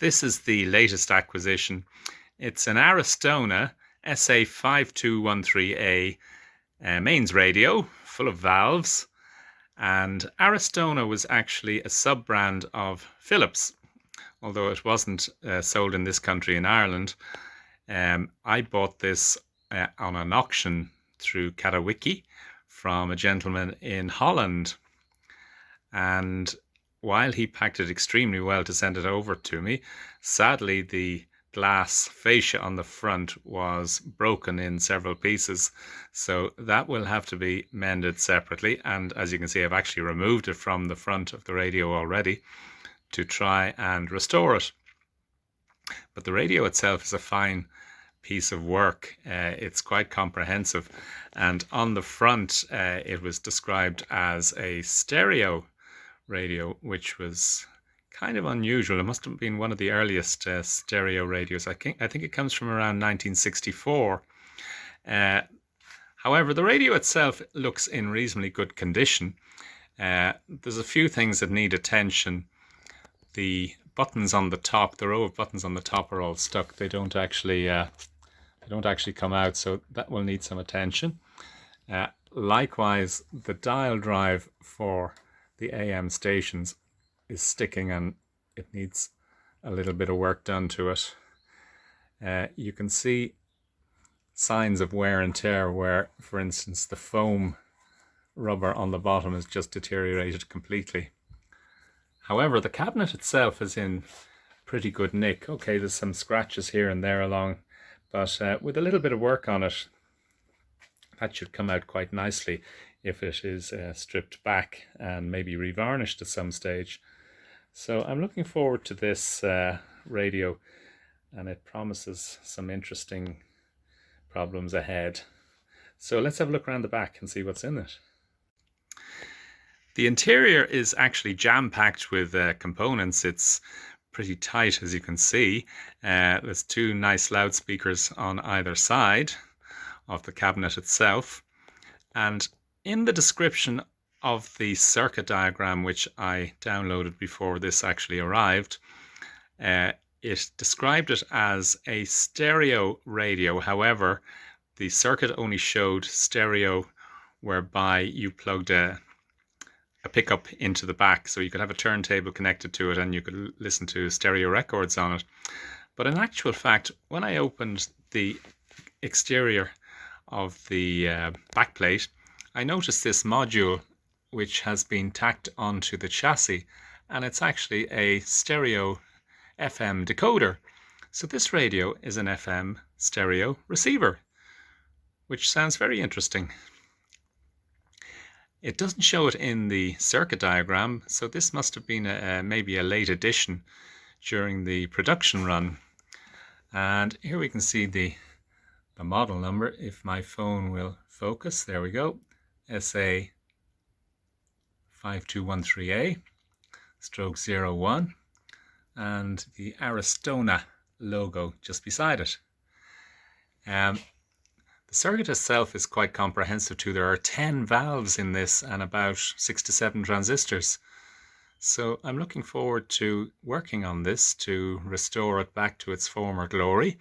This is the latest acquisition. It's an Aristona SA5213A mains radio, full of valves. And Aristona was actually a sub-brand of Philips, although it wasn't sold in this country in Ireland. I bought this on an auction through Katawiki from a gentleman in Holland. And while he packed it extremely well to send it over to me, sadly the glass fascia on the front was broken in several pieces, so that will have to be mended separately. And as you can see, I've actually removed it from the front of the radio already to try and restore it. But the radio itself is a fine piece of work. It's quite comprehensive, and on the front it was described as a stereo radio, which was kind of unusual. It must have been one of the earliest stereo radios. I think it comes from around 1964. However, the radio itself looks in reasonably good condition. There's a few things that need attention. The buttons on the top, the row of buttons on the top, are all stuck. They don't actually come out, so that will need some attention. Likewise, the dial drive for the AM stations is sticking, and it needs a little bit of work done to it. You can see signs of wear and tear where, for instance, the foam rubber on the bottom has just deteriorated completely. However, the cabinet itself is in pretty good nick. Okay, there's some scratches here and there along, but with a little bit of work on it, that should come out quite nicely if it is stripped back and maybe revarnished at some stage. So I'm looking forward to this radio, and it promises some interesting problems ahead. So let's have a look around the back and see what's in it. The interior is actually jam-packed with components. It's pretty tight, as you can see. There's two nice loudspeakers on either side of the cabinet itself, and in the description of the circuit diagram, which I downloaded before this actually arrived, it described it as a stereo radio. However, the circuit only showed stereo, whereby you plugged a pickup into the back, so you could have a turntable connected to it and you could listen to stereo records on it. But in actual fact, when I opened the exterior of the backplate, I noticed this module which has been tacked onto the chassis, and it's actually a stereo FM decoder. So this radio is an FM stereo receiver, which sounds very interesting. It doesn't show it in the circuit diagram, so this must have been maybe a late addition during the production run. And here we can see the model number, if my phone will focus. There we go. SA5213A /01, and the Aristona logo just beside it. The circuit itself is quite comprehensive too. There are 10 valves in this and about 6 to 7 transistors. So I'm looking forward to working on this to restore it back to its former glory.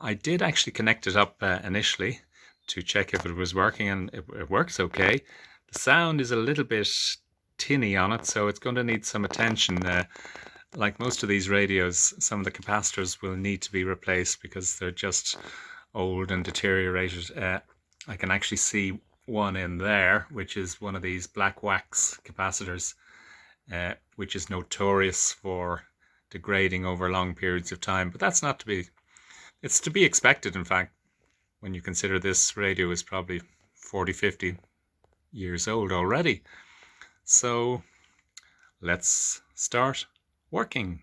I did actually connect it up initially to check if it was working, and it works okay. The sound is a little bit tinny on it, so it's going to need some attention. Like most of these radios, some of the capacitors will need to be replaced because they're just old and deteriorated. I can actually see one in there, which is one of these black wax capacitors, which is notorious for degrading over long periods of time. But that's not to be, it's to be expected, in fact, when you consider this radio is probably 40, 50 years old already. So let's start working.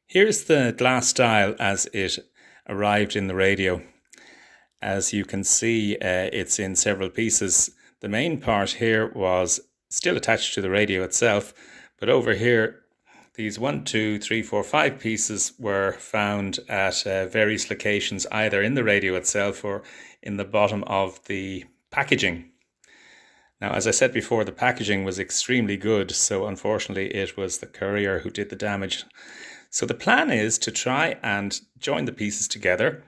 Here's the glass dial as it arrived in the radio. As you can see, it's in several pieces. The main part here was still attached to the radio itself, but over here, these 1, 2, 3, 4, 5 pieces were found at various locations, either in the radio itself or in the bottom of the packaging. Now, as I said before, the packaging was extremely good, so unfortunately it was the courier who did the damage. So the plan is to try and join the pieces together,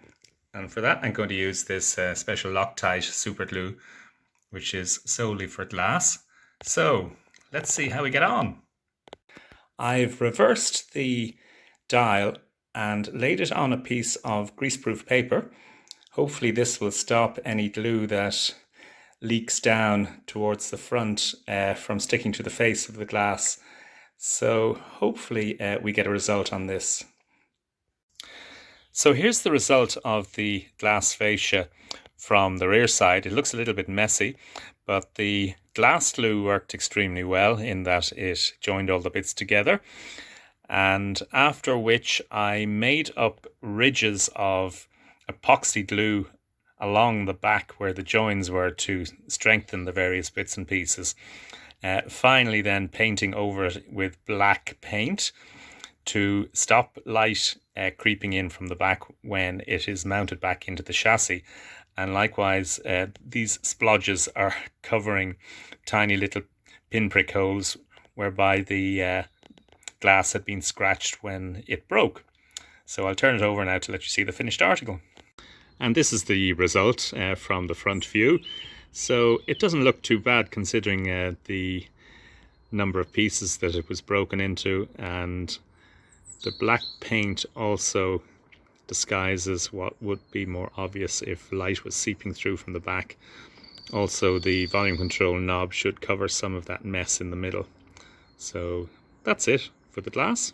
and for that I'm going to use this special Loctite super glue, which is solely for glass. So let's see how we get on. I've reversed the dial and laid it on a piece of greaseproof paper. Hopefully this will stop any glue that leaks down towards the front from sticking to the face of the glass. So hopefully we get a result on this. So here's the result of the glass fascia from the rear side. It looks a little bit messy, but the glass glue worked extremely well in that it joined all the bits together. And after which I made up ridges of epoxy glue along the back where the joins were to strengthen the various bits and pieces. Finally then painting over it with black paint to stop light creeping in from the back when it is mounted back into the chassis. And likewise, these splodges are covering tiny little pinprick holes whereby the glass had been scratched when it broke. So I'll turn it over now to let you see the finished article. And this is the result from the front view. So it doesn't look too bad considering the number of pieces that it was broken into, and the black paint also disguises what would be more obvious if light was seeping through from the back. Also, the volume control knob should cover some of that mess in the middle. So that's it for the glass.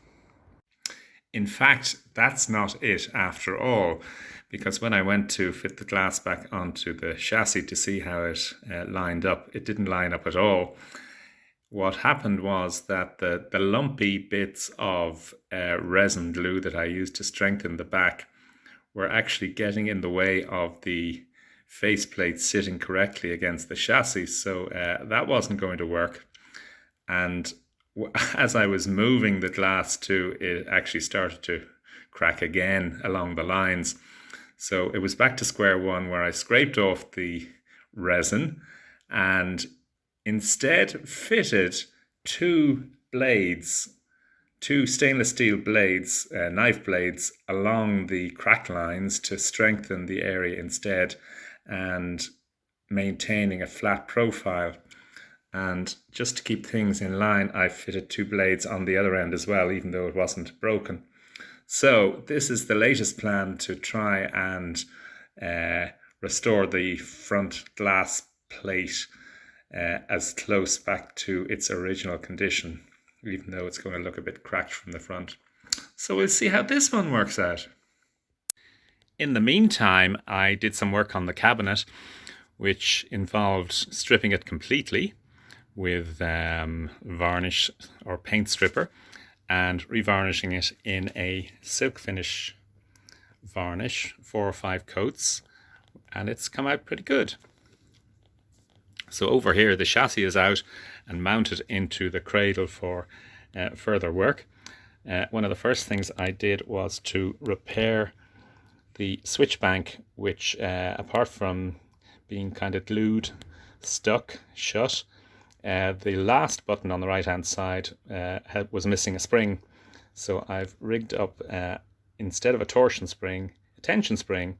In fact, that's not it after all, because when I went to fit the glass back onto the chassis to see how it lined up, it didn't line up at all. What happened was that the lumpy bits of resin glue that I used to strengthen the back were actually getting in the way of the faceplate sitting correctly against the chassis, so that wasn't going to work. And as I was moving the glass too, it actually started to crack again along the lines. So it was back to square one, where I scraped off the resin and instead fitted two stainless steel blades, knife blades, along the crack lines to strengthen the area instead and maintaining a flat profile. And just to keep things in line, I fitted two blades on the other end as well, even though it wasn't broken. So this is the latest plan to try and restore the front glass plate as close back to its original condition, even though it's going to look a bit cracked from the front. So we'll see how this one works out. In the meantime, I did some work on the cabinet, which involved stripping it completely with varnish or paint stripper and revarnishing it in a silk finish varnish, 4 or 5 coats, and it's come out pretty good. So over here the chassis is out and mounted into the cradle for further work. One of the first things I did was to repair the switch bank, which apart from being kind of glued, stuck shut, the last button on the right hand side was missing a spring. So I've rigged up, instead of a torsion spring, a tension spring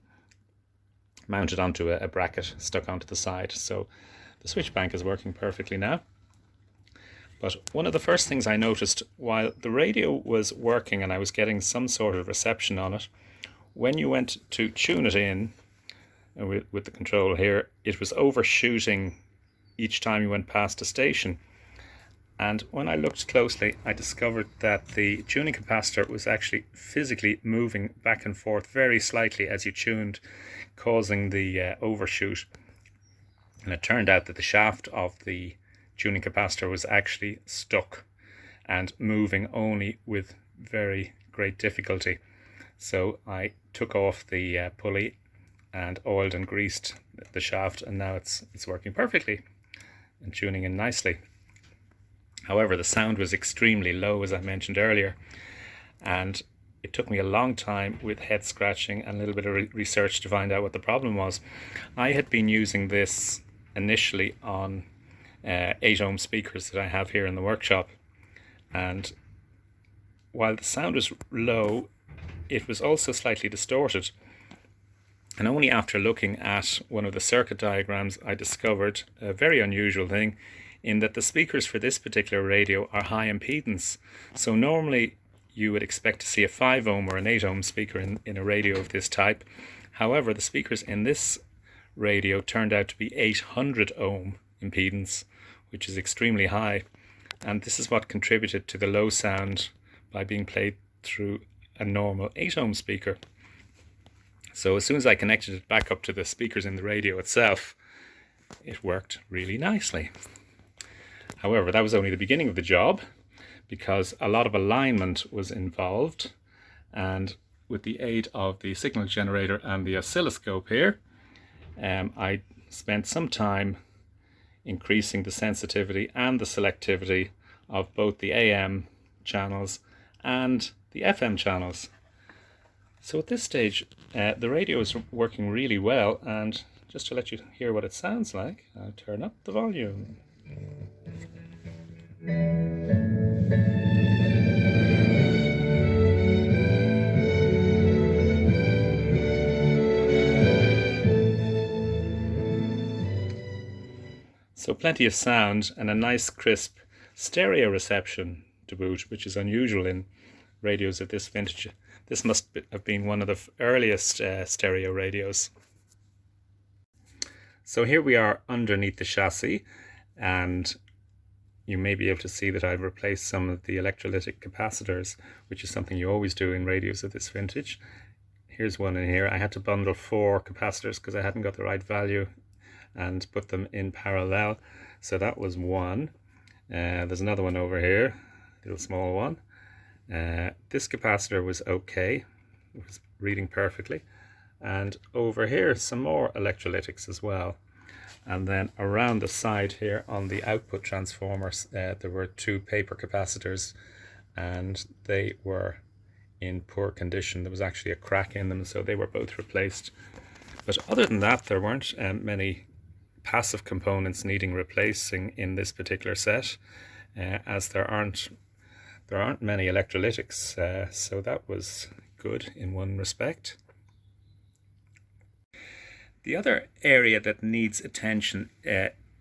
mounted onto a bracket stuck onto the side. So the switch bank is working perfectly now. But one of the first things I noticed while the radio was working and I was getting some sort of reception on it, when you went to tune it in with the control here, it was overshooting each time you went past a station. And when I looked closely, I discovered that the tuning capacitor was actually physically moving back and forth very slightly as you tuned, causing the overshoot. And it turned out that the shaft of the tuning capacitor was actually stuck and moving only with very great difficulty. So I took off the pulley and oiled and greased the shaft, and now it's working perfectly and tuning in nicely. However, the sound was extremely low, as I mentioned earlier, and it took me a long time with head scratching and a little bit of research to find out what the problem was. I had been using this initially on 8-ohm speakers that I have here in the workshop. And while the sound was low, it was also slightly distorted. And only after looking at one of the circuit diagrams I discovered a very unusual thing, in that the speakers for this particular radio are high impedance. So normally you would expect to see a 5-ohm or an 8-ohm speaker in a radio of this type. However, the speakers in this radio turned out to be 800 ohm impedance, which is extremely high. And this is what contributed to the low sound by being played through a normal 8-ohm speaker. So as soon as I connected it back up to the speakers in the radio itself, it worked really nicely. However, that was only the beginning of the job, because a lot of alignment was involved, and with the aid of the signal generator and the oscilloscope here, I spent some time increasing the sensitivity and the selectivity of both the AM channels and the FM channels. So at this stage, the radio is working really well, and just to let you hear what it sounds like, I'll turn up the volume. So plenty of sound and a nice crisp stereo reception to boot, which is unusual in radios of this vintage. This must have been one of the earliest stereo radios. So here we are underneath the chassis, and you may be able to see that I've replaced some of the electrolytic capacitors, which is something you always do in radios of this vintage. Here's one in here. I had to bundle 4 capacitors because I hadn't got the right value and put them in parallel. So that was one. There's another one over here, a little small one. This capacitor was okay, it was reading perfectly. And over here, some more electrolytics as well. And then around the side here on the output transformers, there were 2 paper capacitors, and they were in poor condition. There was actually a crack in them, so they were both replaced. But other than that, there weren't many passive components needing replacing in this particular set, as there aren't many electrolytics, so that was good in one respect. The other area that needs attention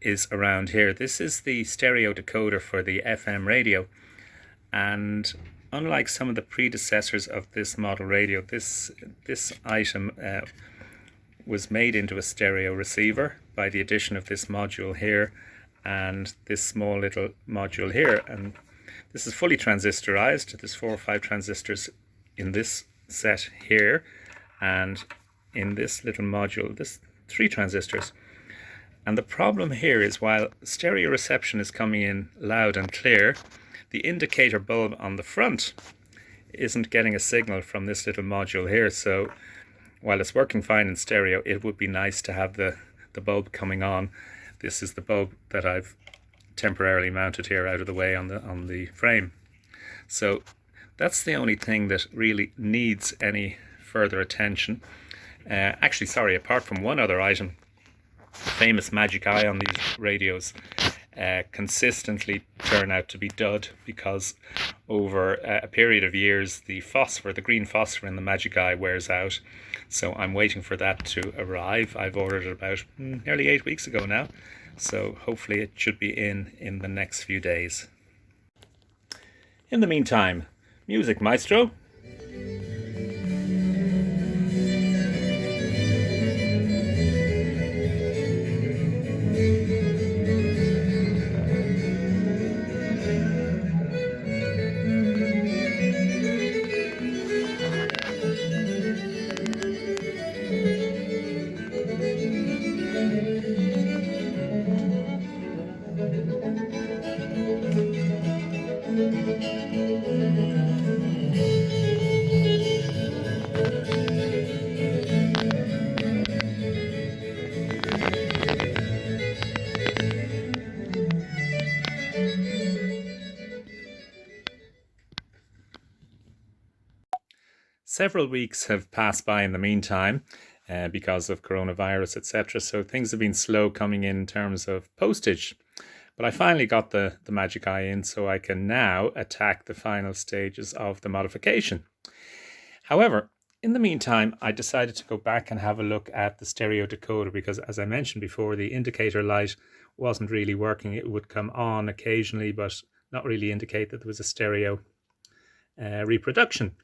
is around here. This is the stereo decoder for the FM radio, and unlike some of the predecessors of this model radio, this item was made into a stereo receiver by the addition of this module here and this small little module here. And this is fully transistorized. There's 4 or 5 transistors in this set here, and in this little module, this 3 transistors. And the problem here is, while stereo reception is coming in loud and clear, the indicator bulb on the front isn't getting a signal from this little module here. So while it's working fine in stereo, it would be nice to have the bulb coming on. This is the bulb that I've temporarily mounted here out of the way on the frame. So that's the only thing that really needs any further attention. Actually, sorry, apart from one other item, famous magic eye on these radios consistently turn out to be dud, because over a period of years the green phosphor in the magic eye wears out. So I'm waiting for that to arrive. I've ordered it about nearly 8 weeks ago now, so hopefully it should be in the next few days. In the meantime, music maestro. Several weeks have passed by in the meantime because of coronavirus, etc. So things have been slow coming in terms of postage. But I finally got the magic eye in, so I can now attack the final stages of the modification. However, in the meantime, I decided to go back and have a look at the stereo decoder because, as I mentioned before, the indicator light wasn't really working. It would come on occasionally, but not really indicate that there was a stereo reproduction.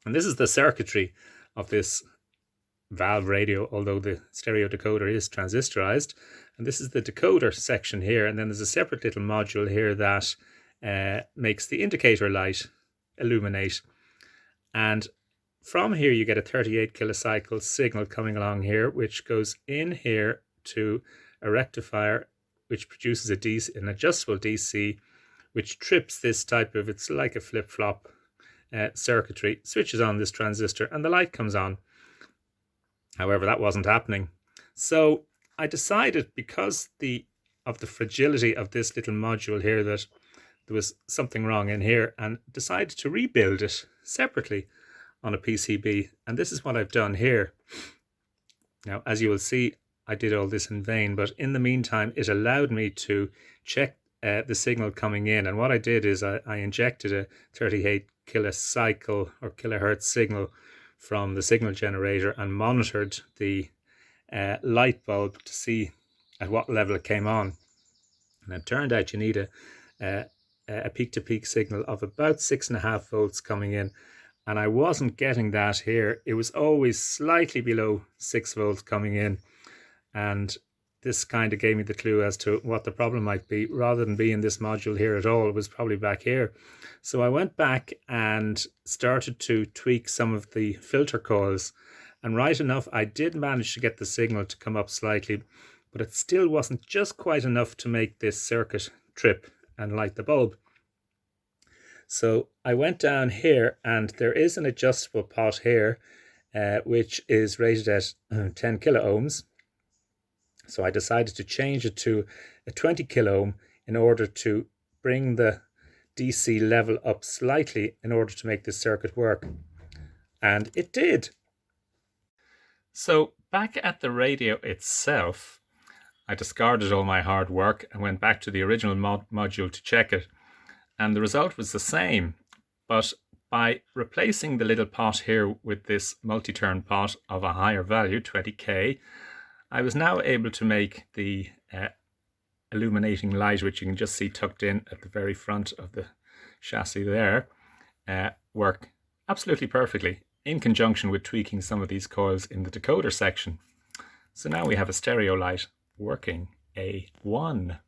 And this is the circuitry of this valve radio, although the stereo decoder is transistorized. And this is the decoder section here. And then there's a separate little module here that makes the indicator light illuminate. And from here, you get a 38 kilocycle signal coming along here, which goes in here to a rectifier, which produces an adjustable DC, which trips this type of, it's like a flip-flop circuitry, switches on this transistor, and the light comes on. However, that wasn't happening. So I decided, because of the fragility of this little module here, that there was something wrong in here, and decided to rebuild it separately on a PCB. And this is what I've done here. Now, as you will see, I did all this in vain, but in the meantime, it allowed me to check the signal coming in. And what I did is I injected a 38 kilocycle or kilohertz signal from the signal generator and monitored the light bulb to see at what level it came on. And it turned out you need a peak-to-peak signal of about 6.5 volts coming in. And I wasn't getting that here. It was always slightly below 6 volts coming in. And this kind of gave me the clue as to what the problem might be. Rather than be in this module here at all, it was probably back here. So I went back and started to tweak some of the filter coils. And right enough, I did manage to get the signal to come up slightly, but it still wasn't just quite enough to make this circuit trip and light the bulb. So I went down here, and there is an adjustable pot here, which is rated at 10 kilo ohms. So I decided to change it to a 20 kilo ohm in order to bring the DC level up slightly in order to make this circuit work. And it did. So back at the radio itself, I discarded all my hard work and went back to the original module to check it. And the result was the same. But by replacing the little pot here with this multi-turn pot of a higher value, 20K, I was now able to make the illuminating light, which you can just see tucked in at the very front of the chassis there, work absolutely perfectly in conjunction with tweaking some of these coils in the decoder section. So now we have a stereo light working A1.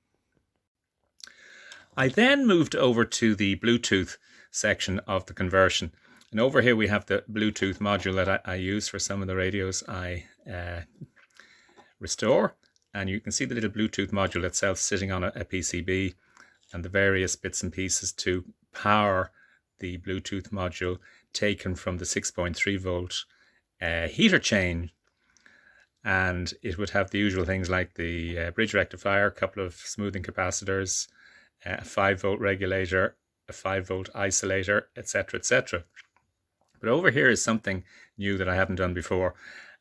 I then moved over to the Bluetooth section of the conversion. And over here we have the Bluetooth module that I use for some of the radios I restore. And you can see the little Bluetooth module itself sitting on a PCB, and the various bits and pieces to power the Bluetooth module taken from the 6.3 volt heater chain. And it would have the usual things like the bridge rectifier, a couple of smoothing capacitors, a 5 volt regulator, a 5 volt isolator, etc., etc. But over here is something new that I haven't done before.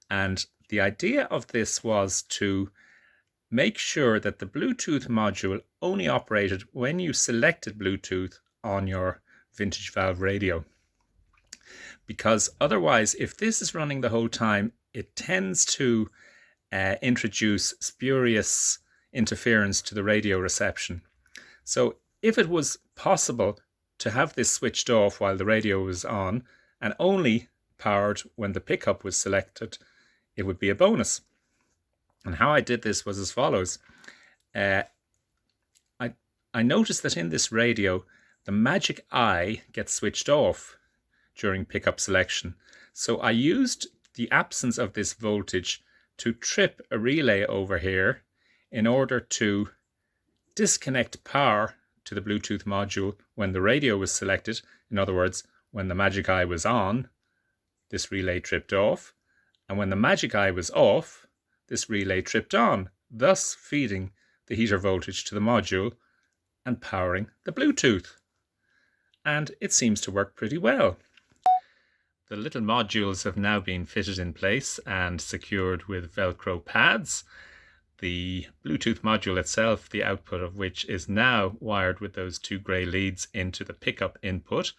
And the idea of this was to make sure that the Bluetooth module only operated when you selected Bluetooth on your vintage valve radio. Because otherwise, if this is running the whole time, it tends to introduce spurious interference to the radio reception. So if it was possible to have this switched off while the radio was on and only powered when the pickup was selected, it would be a bonus. And how I did this was as follows. I noticed that in this radio, the magic eye gets switched off during pickup selection. So I used the absence of this voltage to trip a relay over here in order to disconnect power to the Bluetooth module when the radio was selected. In other words, when the magic eye was on, this relay tripped off. And when the magic eye was off, this relay tripped on, thus feeding the heater voltage to the module and powering the Bluetooth. And it seems to work pretty well. The little modules have now been fitted in place and secured with Velcro pads. the Bluetooth module itself, the output of which is now wired with those two grey leads into the pickup input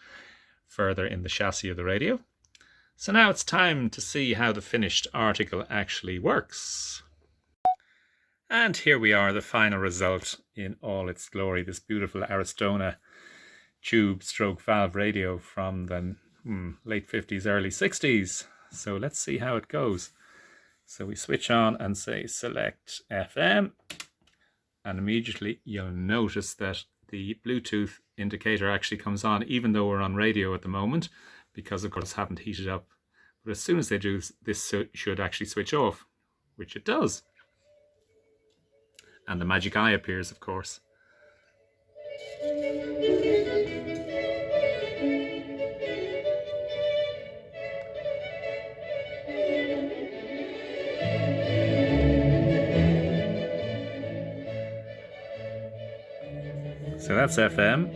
further in the chassis of the radio. So now it's time to see how the finished article actually works. And here we are, the final result in all its glory, this beautiful Aristona tube stroke valve radio from the late 50s, early 60s. So let's see how it goes. So we switch on and say select FM, and immediately you'll notice that the Bluetooth indicator actually comes on, even though we're on radio at the moment, because of course haven't heated up. But as soon as they do, this should actually switch off, which it does. And the magic eye appears, of course. So that's FM.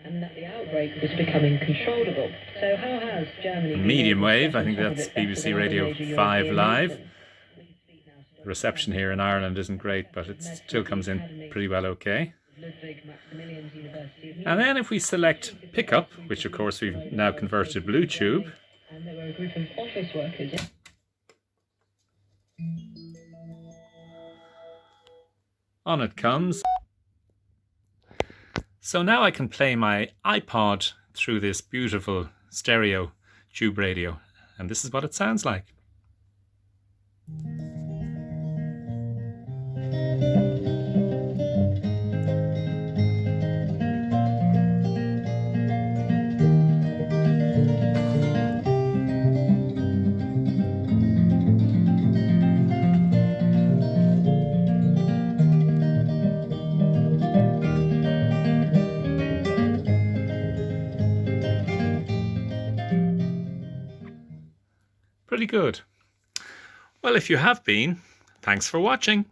And that the outbreak was becoming controllable. So how has Germany... Medium wave, I think that's BBC Radio 5 Live. The reception here in Ireland isn't great, but it still comes in pretty well okay. And then if we select pickup, which of course we've now converted to Bluetooth, and there were a group of office workers. on it comes. So now I can play my iPod through this beautiful stereo tube radio, and this is what it sounds like. Pretty good. Well, if you have been, thanks for watching.